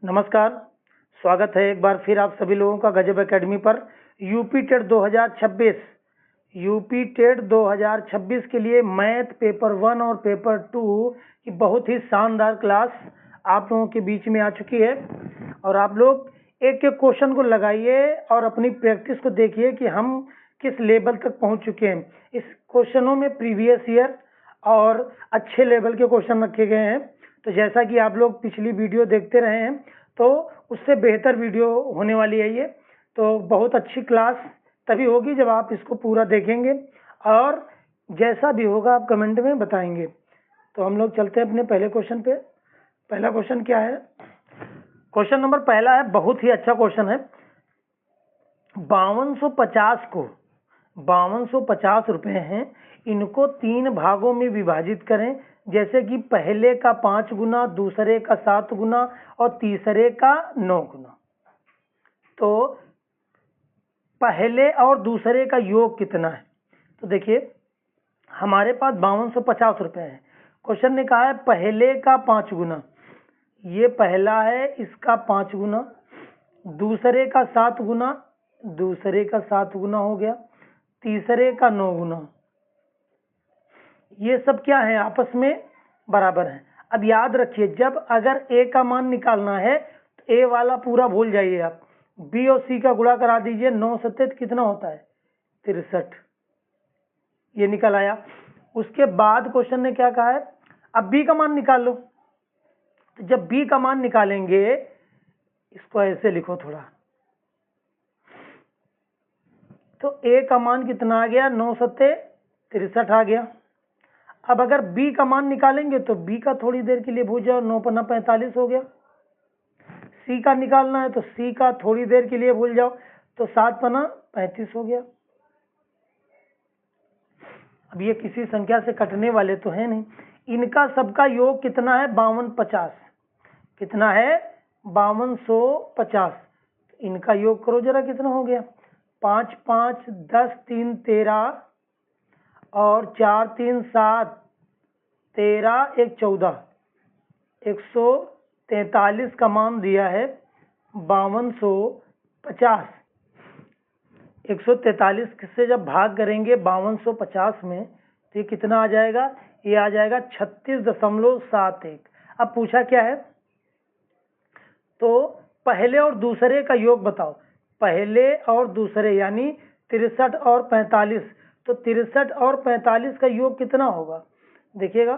नमस्कार, स्वागत है एक बार फिर आप सभी लोगों का गजब एकेडमी पर। यूपी टेट 2026 के लिए मैथ पेपर 1 और पेपर 2 की बहुत ही शानदार क्लास आप लोगों के बीच में आ चुकी है। और आप लोग एक एक क्वेश्चन को लगाइए और अपनी प्रैक्टिस को देखिए कि हम किस लेवल तक पहुंच चुके हैं। इस क्वेश्चनों में प्रीवियस ईयर और अच्छे लेवल के क्वेश्चन रखे गए हैं। तो जैसा कि आप लोग पिछली वीडियो देखते रहे हैं तो उससे बेहतर वीडियो होने वाली है ये। तो बहुत अच्छी क्लास तभी होगी जब आप इसको पूरा देखेंगे और जैसा भी होगा आप कमेंट में बताएंगे। तो हम लोग चलते हैं अपने पहले क्वेश्चन पे। पहला क्वेश्चन क्या है? क्वेश्चन नंबर पहला है, बहुत ही अच्छा क्वेश्चन है। 5250 रुपए हैं, इनको 3 भागों में विभाजित करें, जैसे कि पहले का 5 गुना, दूसरे का 7 गुना और तीसरे का 9 गुना। तो पहले और दूसरे का योग कितना है? तो देखिए हमारे पास 5250 रुपए है। क्वेश्चन ने कहा है पहले का 5 गुना, ये पहला है, इसका 5 गुना, दूसरे का 7 गुना, दूसरे का 7 गुना हो गया, तीसरे का 9 गुना। ये सब क्या है? आपस में बराबर है। अब याद रखिए, जब अगर ए का मान निकालना है तो ए वाला पूरा भूल जाइए आप, बी और सी का गुणा करा दीजिए। 9 सत्ते कितना होता है? 63। ये निकल आया। उसके बाद क्वेश्चन ने क्या कहा है? अब बी का मान निकाल लो। तो जब बी का मान निकालेंगे, इसको ऐसे लिखो थोड़ा, तो ए का मान कितना आ गया? 9 सत्ते 63 आ गया। अब अगर बी का मान निकालेंगे तो बी का थोड़ी देर के लिए भूल जाओ, 9 पन्ना 45 हो गया। सी का निकालना है तो सी का थोड़ी देर के लिए भूल जाओ, तो 7 पन्ना 35 हो गया। अब ये किसी संख्या से कटने वाले तो है नहीं। इनका सबका योग कितना है? 5250। कितना है? 5250। इनका योग करो जरा, कितना हो गया? 5 5 10 3 13 और 4 3 7 13 1 14, 143 का मान दिया है 5250। 143 से जब भाग करेंगे 5250 में तो ये कितना आ जाएगा? ये आ जाएगा 36.71। अब पूछा क्या है? तो पहले और दूसरे का योग बताओ। पहले और दूसरे यानी 63 और 45। तो 63 और 45 का योग कितना होगा? देखिएगा,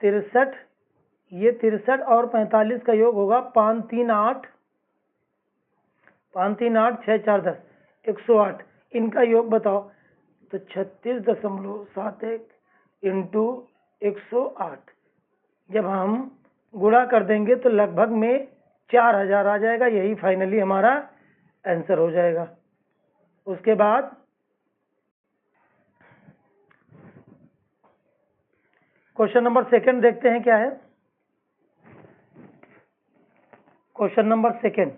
63, ये 63 और 45 का योग होगा 5 3 8, 5 3 8 6 4 10, 108। इनका योग बताओ। तो 36.71 इंटू 108 जब हम गुणा कर देंगे तो लगभग में 4000 आ जाएगा। यही फाइनली हमारा आंसर हो जाएगा। उसके बाद क्वेश्चन नंबर सेकंड देखते हैं क्या है। क्वेश्चन नंबर सेकंड,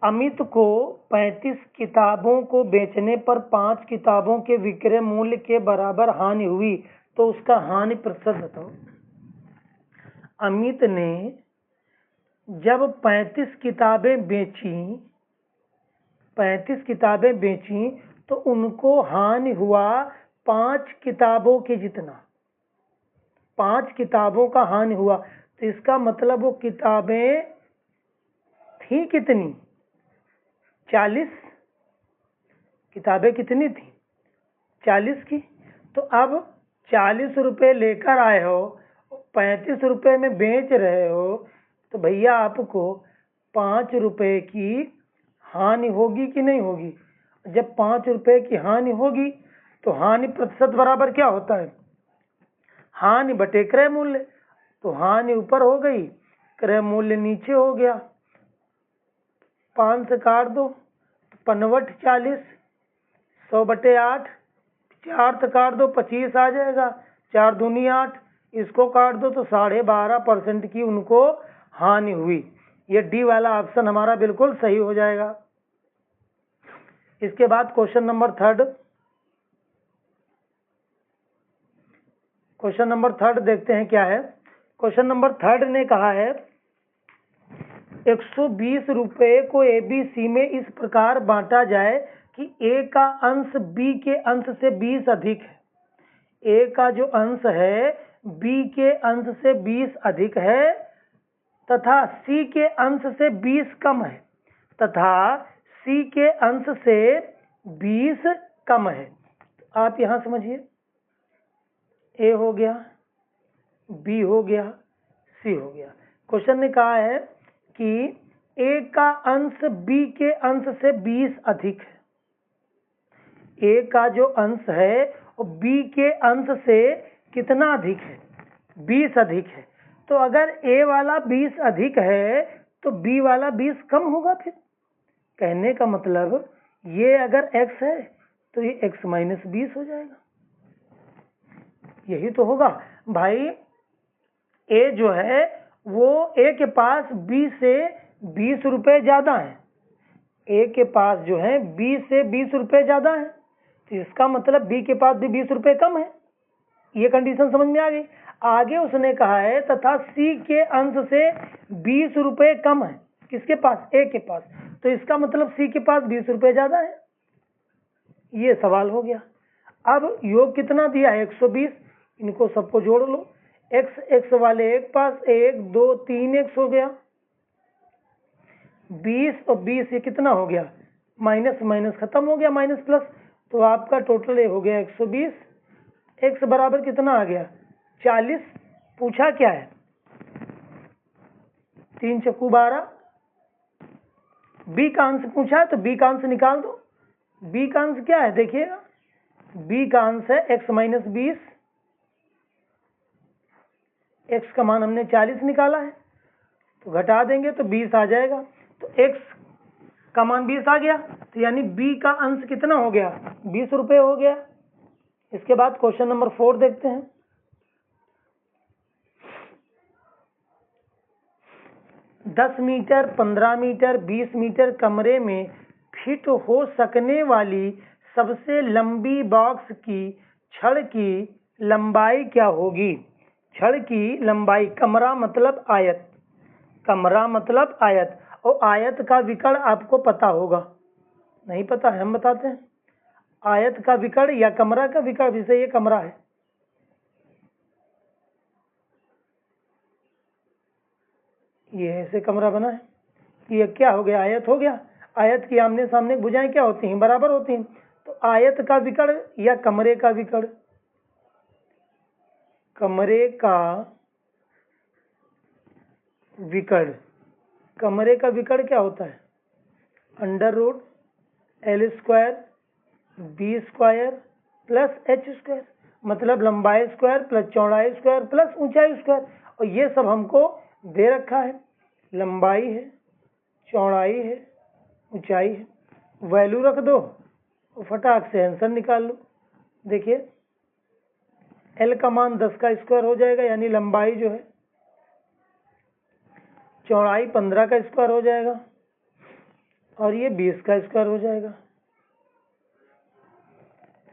अमित को 35 किताबों को बेचने पर 5 किताबों के विक्रय मूल्य के बराबर हानि हुई, तो उसका हानि प्रतिशत बताओ। अमित ने जब 35 किताबें बेची तो उनको हानि हुआ 5 किताबों के जितना। 5 किताबों का हानि हुआ, तो इसका मतलब वो किताबें थी कितनी? 40। किताबें कितनी थी? 40 की। तो अब 40 रुपये लेकर आए हो, 35 रुपये में बेच रहे हो, तो भैया आपको 5 रुपये की हानि होगी कि नहीं होगी? जब 5 रुपये की हानि होगी तो हानि प्रतिशत बराबर क्या होता है? हानि बटे क्रय मूल्य। तो हानि ऊपर हो गई, क्रय मूल्य नीचे हो गया। 5 से काट दो, 55 40, 100 बटे 8, 4 से काट दो 25 आ जाएगा, 4 दूनी 8, इसको काट दो तो 12.5% की उनको हानि हुई। ये डी वाला ऑप्शन हमारा बिल्कुल सही हो जाएगा। इसके बाद question number third, question number 3 देखते हैं क्या है। क्वेश्चन नंबर 3 ने कहा है 120 रुपये को ABC में इस प्रकार बांटा जाए कि A का अंश B के अंश से 20 अधिक है। A का जो अंश है B के अंश से 20 अधिक है तथा C के अंश से 20 कम है तथा C के अंश से 20 कम है। आप यहां समझिए, A हो गया, B हो गया, C हो गया। क्वेश्चन ने कहा है कि A का अंश B के अंश से 20 अधिक है। A का जो अंश है वो B के अंश से कितना अधिक है? 20 अधिक है। तो अगर A वाला 20 अधिक है तो B वाला 20 कम होगा। फिर कहने का मतलब ये अगर x है तो ये x माइनस 20 हो जाएगा। यही तो होगा भाई। A जो है वो A के पास B से 20 रुपये ज़्यादा है। A के पास जो है B से 20 रुपये ज़्यादा है, तो इसका मतलब B के पास भी 20 रुपये कम है। ये कंडीशन समझ में आ गई। आगे उसने कहा है तथा C के अंश से 20 रुपये कम है। किसके पास? A के पास। तो इसका मतलब C के पास 20 रुपये ज़्यादा है। ये सवाल हो गया। अब योग कितना दिया है? 120। इनको सबको जोड़ लो। x वाले एक पास 1 2 3 x हो गया। 20 और 20 ये कितना हो गया? माइनस माइनस खत्म हो गया, माइनस प्लस। तो आपका टोटल ये हो गया 120। x बराबर कितना आ गया? 40। पूछा क्या है? 3 चक्कू 12। b का अंश पूछा है तो b का अंश निकाल दो। b का अंश क्या है देखिएगा, b का अंश है x माइनस 20। x का मान हमने 40 निकाला है तो घटा देंगे तो 20 आ जाएगा। तो x का मान 20 आ गया, तो यानी b का अंश कितना हो गया? 20 रुपये हो गया। इसके बाद क्वेश्चन नंबर 4 देखते हैं। 10 मीटर, 15 मीटर, 20 मीटर कमरे में फिट हो सकने वाली सबसे लंबी बॉक्स की छड़ की लंबाई क्या होगी? छड़ की लंबाई, कमरा मतलब आयत, कमरा मतलब आयत, और आयत का विकर्ण आपको पता होगा। नहीं पता है हम बताते हैं। आयत का विकर्ण या कमरा का विकर्ण, जैसे ये कमरा है, ये ऐसे कमरा बना है, ये क्या हो गया? आयत हो गया। आयत की आमने सामने भुजाएं क्या होती हैं? बराबर होती हैं। तो आयत का विकर्ण या कमरे का विकर्ण, कमरे का विकर्ण, कमरे का विकर्ण क्या होता है? Under root L² B² plus H², मतलब लंबाई स्क्वायर प्लस चौड़ाई स्क्वायर प्लस ऊंचाई स्क्वायर। और ये सब हमको दे रखा है, लंबाई है, चौड़ाई है, ऊंचाई है। वैल्यू रख दो और फटाक से आंसर निकाल लो। देखिए L का मान 10 का स्क्वायर हो जाएगा, यानी लंबाई जो है, चौड़ाई 15 का स्क्वायर हो जाएगा और ये 20 का स्क्वायर हो जाएगा।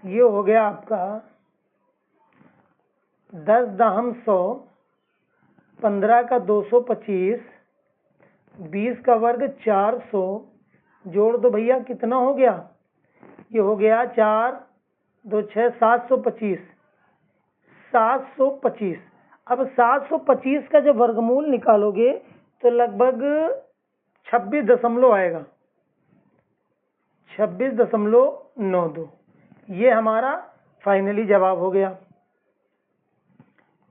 ये हो गया आपका 10 दहम 100, 15 का 225, 20 का वर्ग 400। जोड़ दो भैया, कितना हो गया? ये हो गया 4 2 6 725, 725। अब 725 का जब वर्गमूल निकालोगे तो लगभग 26 दशमलव आएगा, 26.92। ये हमारा फाइनली जवाब हो गया।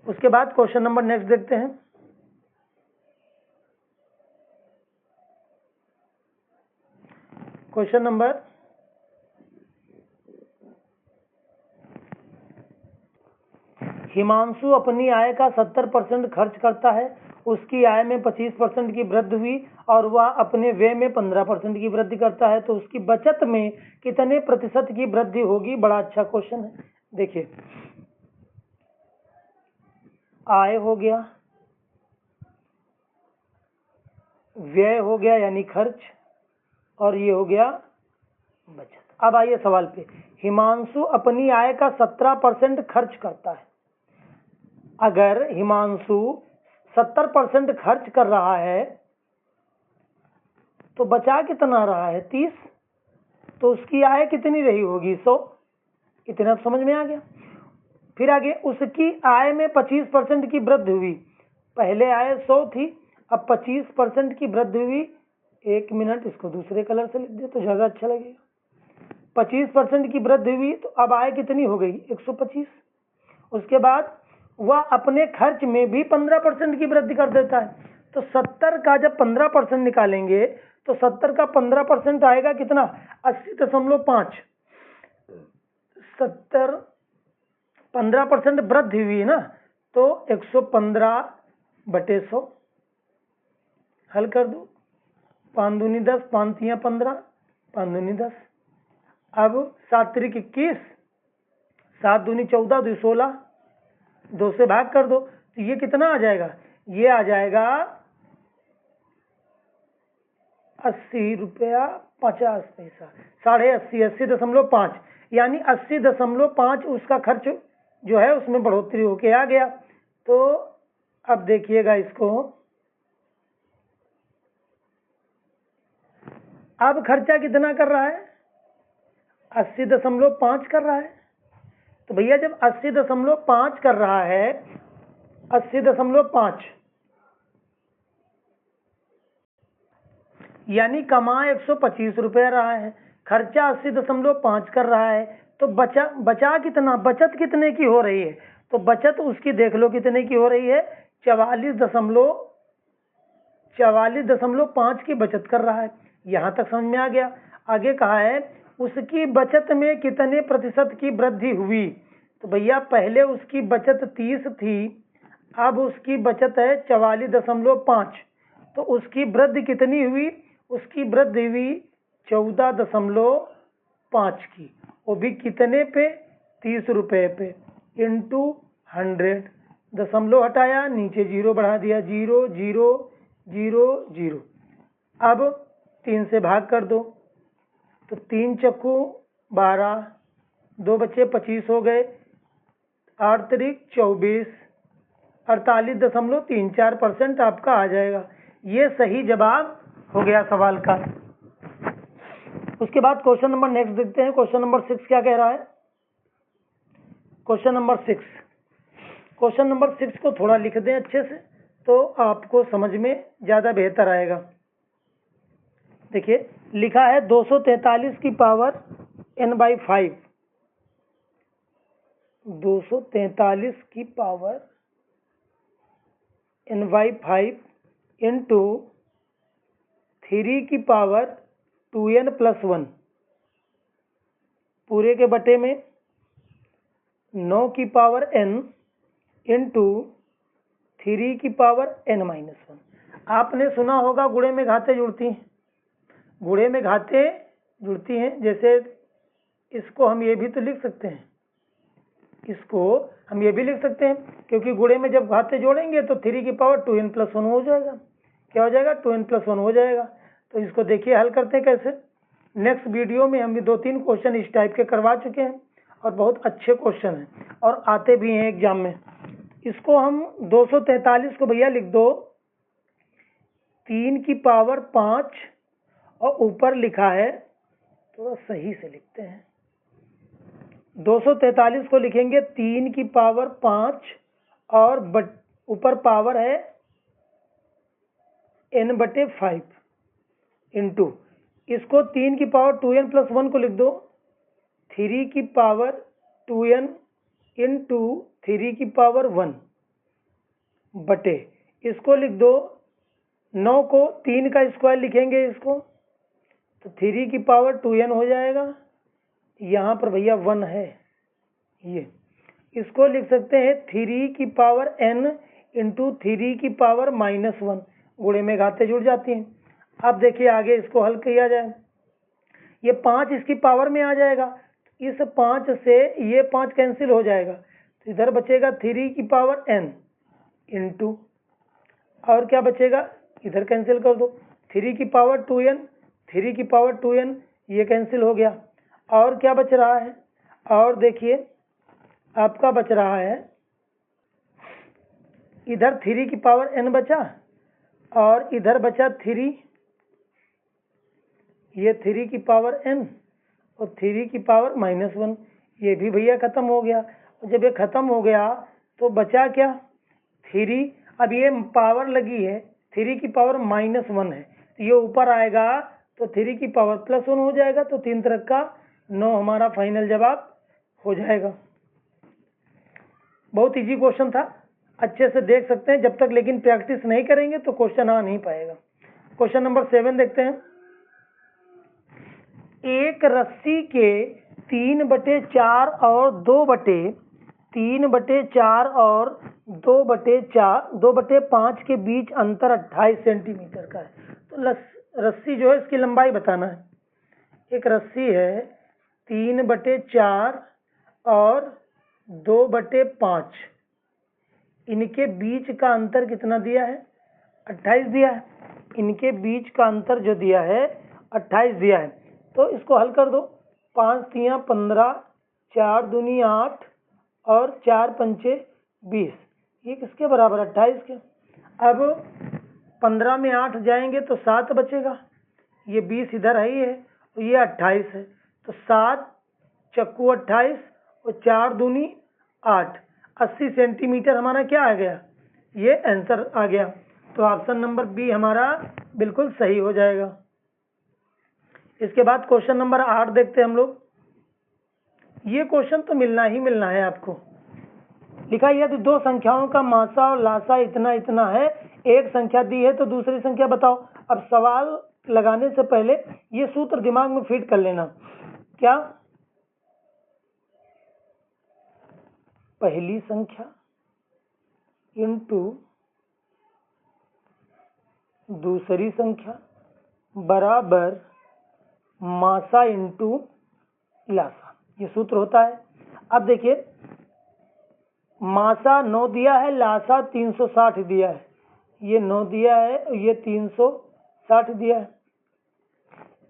उसके बाद क्वेश्चन नंबर नेक्स्ट देखते हैं। क्वेश्चन नंबर हिमांशु अपनी आय का 70% खर्च करता है। उसकी आय में 25% की वृद्धि हुई और वह अपने व्यय में 15% की वृद्धि करता है, तो उसकी बचत में कितने प्रतिशत की वृद्धि होगी? बड़ा अच्छा क्वेश्चन है। देखिए, आय हो गया, व्यय हो गया यानी खर्च, और ये हो गया बचत। अब आइए सवाल पे। हिमांशु अपनी आय का 17% खर्च करता है। अगर हिमांशु 70% खर्च कर रहा है तो बचा कितना रहा है 30, तो उसकी आय कितनी रही होगी 100। इतना समझ में आ गया। फिर आगे उसकी आय में 25% की वृद्धि हुई। पहले आय 100 थी, अब 25% की वृद्धि हुई। 1 मिनट, इसको दूसरे कलर से लिख दे तो ज़्यादा अच्छा लगेगा। 25% की वृद्धि हुई तो अब आय कितनी हो गई 125। उसके बाद वह अपने खर्च में भी 15% की वृद्धि कर देता है। तो 70 का जब 15% निकालेंगे तो 70 का 15% आएगा कितना 80.5। 70 15% वृद्धि हुई ना, तो 115/100 हल कर दो। 5 दूनी 10, 5 तियां 15, 5 दूनी 10। अब 7 त्रिक 21, 7 दूनी 14, 2 16, 2 से भाग कर दो तो ये कितना आ जाएगा, ये आ जाएगा 80 रुपया 50 पैसा, 80.5, 80.5, यानी 80.5 उसका खर्च जो है उसमें बढ़ोतरी होके आ गया। तो अब देखिएगा इसको, अब खर्चा कितना कर रहा है 80.5 कर रहा है। तो भैया जब 80.5 कर रहा है, 80.5 यानी कमा 125 रुपया रहा है, खर्चा 80.5 कर रहा है, तो बचा कितना, बचत कितने की हो रही है, तो बचत उसकी देख लो कितने की हो रही है 44.5 की बचत कर रहा है। यहां तक समझ में आ गया। आगे कहा है उसकी बचत में कितने प्रतिशत की वृद्धि हुई। तो भैया पहले उसकी बचत 30 थी, अब उसकी बचत है 44.5, तो उसकी वृद्धि कितनी हुई, उसकी वृद्धि हुई 14.5 की। वो भी कितने पे 30 रुपये पे, इंटू 100, दशमलव हटाया नीचे 0 बढ़ा दिया, 0 0 0 0। अब 3 से भाग कर दो तो 3 चक्कू 12, 2 बच्चे 25 हो गए, 8 त्रिक 24, 48.34% आपका आ जाएगा। ये सही जवाब हो गया सवाल का। उसके बाद क्वेश्चन नंबर नेक्स्ट देखते हैं। क्वेश्चन नंबर 6 क्या कह रहा है। क्वेश्चन नंबर 6 को थोड़ा लिख दें अच्छे से तो आपको समझ में ज्यादा बेहतर आएगा। देखिए लिखा है 243 की पावर n/5, 243 की पावर n/5 इंटू 3 की पावर 2n+1 पूरे के बटे में 9 की पावर n इंटू 3 की पावर n-1। आपने सुना होगा गुणे में घाते जुड़ती हैं, गुणे में घाते जुड़ती हैं। जैसे इसको हम ये भी तो लिख सकते हैं, इसको हम ये भी लिख सकते हैं, क्योंकि गुणे में जब घाते जोड़ेंगे तो 3 की पावर 2n+1 हो जाएगा। क्या हो जाएगा 2n+1 हो जाएगा। तो इसको देखिए हल करते हैं कैसे। नेक्स्ट वीडियो में हम भी 2-3 क्वेश्चन इस टाइप के करवा चुके हैं और बहुत अच्छे क्वेश्चन हैं और आते भी हैं एग्जाम में। इसको हम 243 को भैया लिख दो 3 की पावर 5 और ऊपर लिखा है, थोड़ा सही से लिखते हैं, 243 को लिखेंगे 3 की पावर 5 और ऊपर पावर है n/5 इंटू, इसको 3 की पावर 2n+1 को लिख दो 3 की पावर 2n इंटू 3 की पावर 1 बटे, इसको लिख दो 9 को 3 का स्क्वायर लिखेंगे इसको तो 3 की पावर 2n हो जाएगा। यहाँ पर भैया 1 है, ये इसको लिख सकते हैं 3 की पावर n इंटू 3 की पावर -1, गुणे में घाते जुड़ जाती हैं। अब देखिए आगे इसको हल किया जाए, ये 5 इसकी पावर में आ जाएगा, इस 5 से ये 5 कैंसिल हो जाएगा तो इधर बचेगा 3 की पावर n इंटू, और क्या बचेगा इधर कैंसिल कर दो 3 की पावर 2n, 3 की पावर 2n ये कैंसिल हो गया। और क्या बच रहा है, और देखिए आपका बच रहा है इधर 3 की पावर n बचा और इधर बचा 3, ये 3 की पावर n और 3 की पावर -1, ये भी भैया खत्म हो गया। और जब ये खत्म हो गया तो बचा क्या, 3। अब ये पावर लगी है, 3 की पावर -1 है, तो ये ऊपर आएगा तो 3 की पावर +1 हो जाएगा, तो 3 3 का 9 हमारा फाइनल जवाब हो जाएगा। बहुत इजी क्वेश्चन था, अच्छे से देख सकते हैं। जब तक लेकिन प्रैक्टिस नहीं करेंगे तो क्वेश्चन आ नहीं पाएगा। क्वेश्चन नंबर 7 देखते हैं। एक रस्सी के 3/4 और 3/4 और 2/5 के बीच अंतर 28 सेंटीमीटर का है। तो रस्सी जो है इसकी लंबाई बताना है। एक रस्सी है 3/4 और 2/5, इनके बीच का अंतर कितना दिया है, 28 दिया है। इनके बीच का अंतर जो दिया है 28 दिया है, तो इसको हल कर दो। 5 3 15, 4 दूनी 8 और 4 पंचे 20, ये किसके बराबर, 28 के। अब 15 में 8 जाएंगे तो 7 बचेगा, ये 20 इधर है ही है, तो ये 28 है। तो 7 चक्कू 28 और 4 दूनी 8, 80 सेंटीमीटर हमारा क्या आ गया, ये आंसर आ गया। तो ऑप्शन नंबर बी हमारा बिल्कुल सही हो जाएगा। इसके बाद क्वेश्चन नंबर 8 देखते हैं हम लोग। ये क्वेश्चन तो मिलना ही मिलना है आपको। लिखा यदि दो संख्याओं का मासा और लासा इतना इतना है, एक संख्या दी है तो दूसरी संख्या बताओ। अब सवाल लगाने से पहले ये सूत्र दिमाग में फिट कर लेना। क्या, पहली संख्या इंटू दूसरी संख्या बराबर मासा इंटू लासा, ये सूत्र होता है। अब देखिए, मासा 9 दिया है, लासा 360 दिया है। ये 9 दिया है, ये 360 दिया है।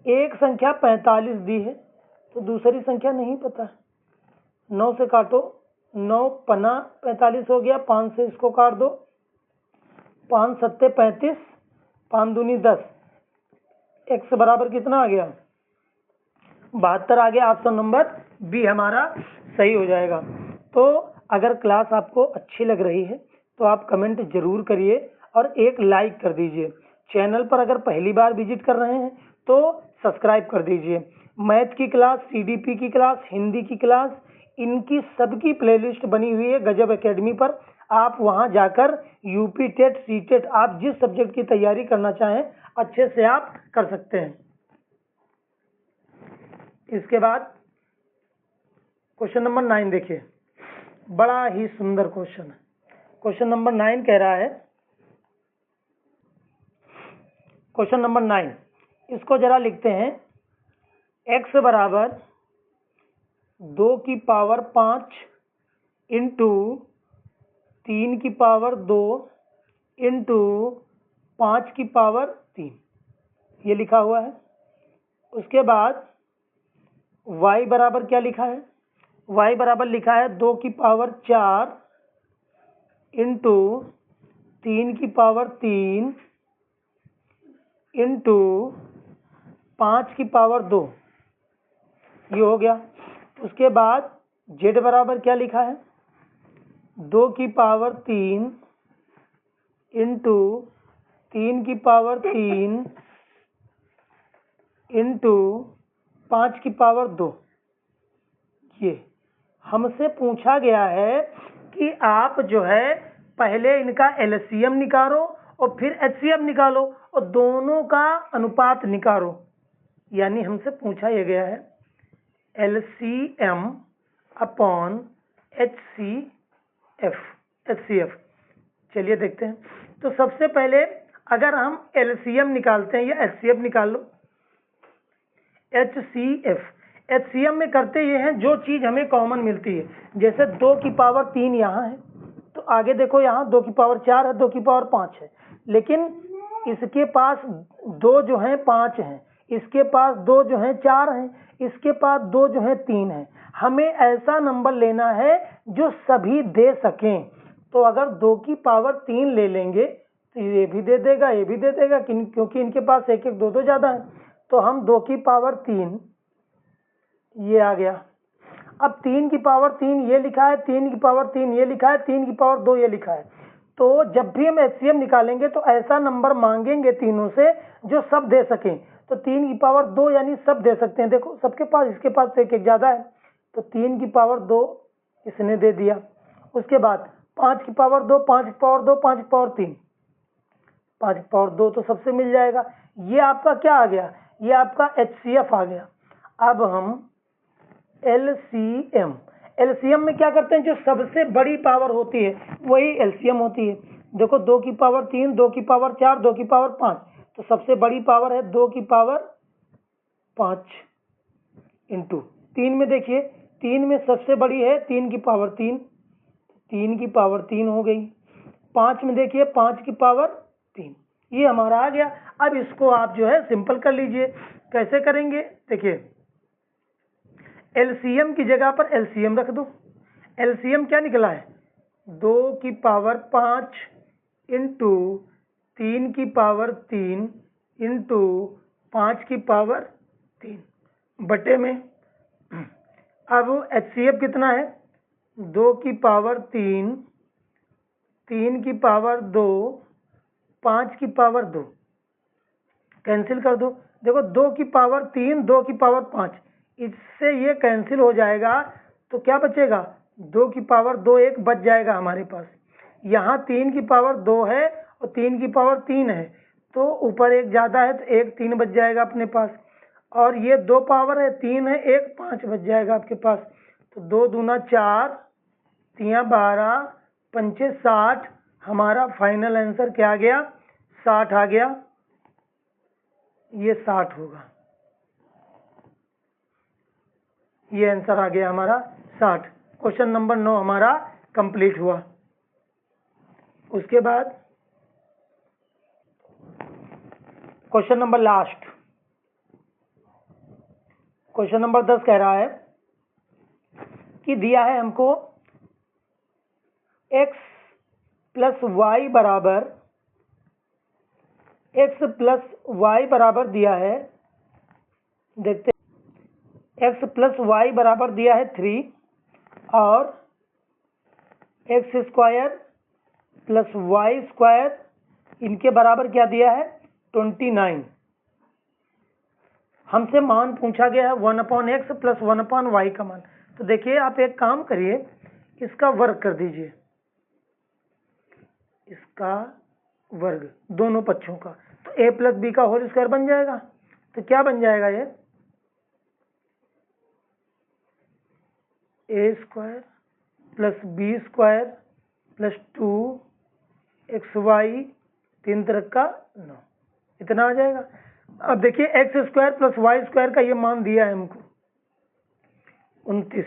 एक संख्या 45 दी है, तो दूसरी संख्या नहीं पता। 9 से काटो, 9 पना 45 हो गया, 5 से इसको काट दो, 5 सत्ते 35, 5 दूनी 10, x बराबर कितना आ गया, 72 आ गया। ऑप्शन नंबर बी हमारा सही हो जाएगा। तो अगर क्लास आपको अच्छी लग रही है तो आप कमेंट जरूर करिए और एक लाइक कर दीजिए। चैनल पर अगर पहली बार विजिट कर रहे हैं तो सब्सक्राइब कर दीजिए। मैथ की क्लास, सीडीपी की क्लास, हिंदी की क्लास, इनकी सबकी प्लेलिस्ट बनी हुई है गजब एकेडमी पर। आप वहां जाकर यूपी टेट, सी टेट, आप जिस सब्जेक्ट की तैयारी करना चाहें अच्छे से आप कर सकते हैं। इसके बाद क्वेश्चन नंबर 9 देखिए, बड़ा ही सुंदर क्वेश्चन है। क्वेश्चन नंबर 9 कह रहा है, क्वेश्चन नंबर 9, इसको जरा लिखते हैं। x बराबर 2 की पावर 5 इंटू 3 की पावर 2 इंटू 5 की पावर 3, ये लिखा हुआ है। उसके बाद y बराबर क्या लिखा है, y बराबर लिखा है 2 की पावर 4 इंटू 3 की पावर 3 इंटू 5 की पावर 2, ये हो गया। उसके बाद z बराबर क्या लिखा है, 2 की पावर 3 इंटू 3 की पावर 3 इंटू 5 की पावर 2। ये हमसे पूछा गया है कि आप जो है पहले इनका एलसीएम निकालो और फिर एचसीएफ निकालो और दोनों का अनुपात निकालो। यानी हमसे पूछा यह गया है एलसीएम अपॉन एचसीएफ। चलिए देखते हैं। तो सबसे पहले अगर हम एलसीएम निकालते हैं या एचसीएफ निकाल लो। एचसीएम में करते ये हैं जो चीज हमें कॉमन मिलती है। जैसे 2 की पावर 3 यहाँ है, तो आगे देखो यहाँ 2 की पावर 4 है, 2 की पावर 5 है, लेकिन इसके पास 2 जो हैं 5 हैं, इसके पास 2 जो हैं 4 हैं, इसके पास 2 जो हैं 3 हैं। हमें ऐसा नंबर लेना है जो सभी दे सकें। तो अगर 2 की पावर 3 ले लेंगे तो ये भी दे देगा, ये भी दे देगा, क्योंकि इनके पास एक एक दो दो ज़्यादा है। तो हम 2 की पावर 3 ये आ गया। अब 3 की पावर 3 ये लिखा है, 3 की पावर 3 ये लिखा है, 3 की पावर 2 ये लिखा है। तो जब भी हम एचसीएम निकालेंगे तो ऐसा नंबर मांगेंगे तीनों से जो सब दे सकें। तो 3 की पावर 2 यानी सब दे सकते हैं। देखो सबके पास, इसके पास तो एक एक ज़्यादा है, तो 3 की पावर 2 इसने दे दिया। उसके बाद 5 की पावर 2, 5 की पावर 2, 5 की पावर 3, 5 की पावर 2 तो सबसे मिल जाएगा। ये आपका क्या आ गया, ये आपका एचसीएफ आ गया। अब हम एलसीएम, एलसीएम में क्या करते हैं, जो सबसे बड़ी पावर होती है वही एलसीएम होती है। देखो 2 की पावर 3, 2 की पावर 4, 2 की पावर 5, तो सबसे बड़ी पावर है 2 की पावर 5 इंटू 3 में देखिए 3 में सबसे बड़ी है 3 की पावर 3, 3 की पावर 3 हो गई। 5 में देखिए 5 की पावर 3, ये हमारा आ गया। अब इसको आप जो है सिंपल कर लीजिए। कैसे करेंगे, देखिए एलसीएम की जगह पर एलसीएम रख दो। एलसीएम क्या निकला है, 2 की पावर 5 इंटू 3 की पावर 3 इंटू 5 की पावर 3 बटे में। अब एचसीएफ कितना है, 2 की पावर 3, 3 की पावर 2, 5 की पावर 2, कैंसिल कर दो। देखो 2 की पावर 3, 2 की पावर 5, इससे ये कैंसिल हो जाएगा, तो क्या बचेगा, 2 की पावर 2 एक बच जाएगा हमारे पास। यहाँ 3 की पावर 2 है और 3 की पावर 3 है, तो ऊपर एक ज़्यादा है तो एक 3 बच जाएगा अपने पास। और ये 2 पावर है, 3 है, एक 5 बच जाएगा आपके पास। तो 2 दूना 4, 3 12, 5 60, हमारा फाइनल आंसर क्या आ गया, 60 आ गया। ये 60 होगा, ये आंसर आ गया हमारा 60। क्वेश्चन नंबर 9 हमारा कंप्लीट हुआ। उसके बाद question number last, question number 10 कह रहा है कि दिया है हमको x प्लस वाई बराबर, x प्लस वाई बराबर दिया है, देखते x प्लस वाई बराबर दिया है 3 और X square plus Y square, इनके बराबर क्या दिया है 29। हमसे मान पूछा गया है 1/x प्लस 1/y का मान। तो देखिए आप एक काम करिए, इसका वर्ग कर दीजिए, इसका वर्ग दोनों पक्षों का, तो a प्लस बी का होल स्क्वायर बन जाएगा। तो क्या बन जाएगा, ये a square plus B square plus 2xy 3 तरह का 9, इतना आ जाएगा। अब देखिए X square plus Y square का ये मान दिया है हमको 29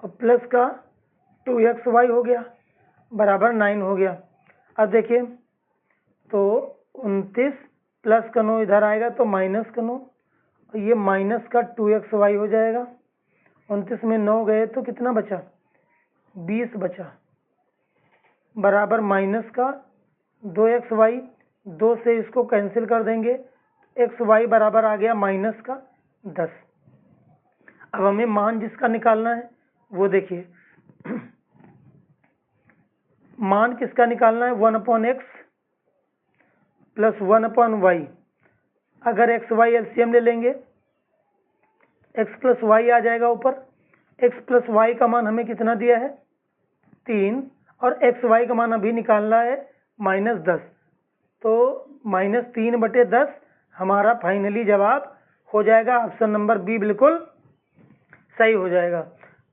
और प्लस का 2xy हो गया बराबर 9 हो गया। अब देखिए तो 29 प्लस का 9 इधर आएगा तो माइनस का 9, और ये माइनस का 2xy हो जाएगा। 29 में 9 गए तो कितना बचा, 20 बचा बराबर माइनस का 2xy, 2 से इसको कैंसिल कर देंगे, xy बराबर आ गया माइनस का 10। अब हमें मान जिसका निकालना है वो देखिए, मान किसका निकालना है 1/x प्लस 1/y। अगर एक्स वाई एलसीएम ले लेंगे, x प्लस वाई आ जाएगा ऊपर, x प्लस वाई का मान हमें कितना दिया है 3, और एक्स वाई का मान अभी निकालना है -10, तो -3/10 हमारा फाइनली जवाब हो जाएगा। ऑप्शन नंबर बी बिल्कुल सही हो जाएगा।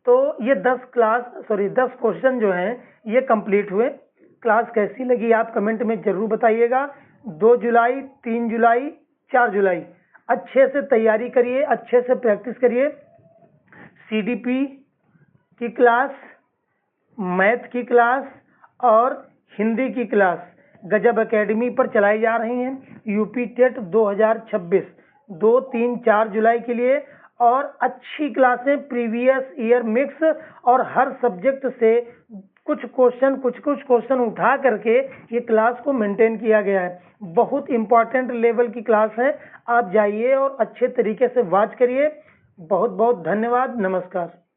तो ये 10 क्वेश्चन जो हैं ये कंप्लीट हुए। क्लास कैसी लगी आप कमेंट में ज़रूर बताइएगा। 2 जुलाई, 3 जुलाई, 4 जुलाई अच्छे से तैयारी करिए, अच्छे से प्रैक्टिस करिए। सीडीपी की क्लास, मैथ की क्लास और हिंदी की क्लास गजब एकेडमी पर चलाई जा रही हैं। यूपी टेट 2026 2, 3, 4 जुलाई के लिए, और अच्छी क्लासें प्रीवियस ईयर मिक्स और हर सब्जेक्ट से कुछ क्वेश्चन उठा करके ये क्लास को मेंटेन किया गया है। बहुत इंपॉर्टेंट लेवल की क्लास है, आप जाइए और अच्छे तरीके से वॉच करिए। बहुत बहुत धन्यवाद, नमस्कार।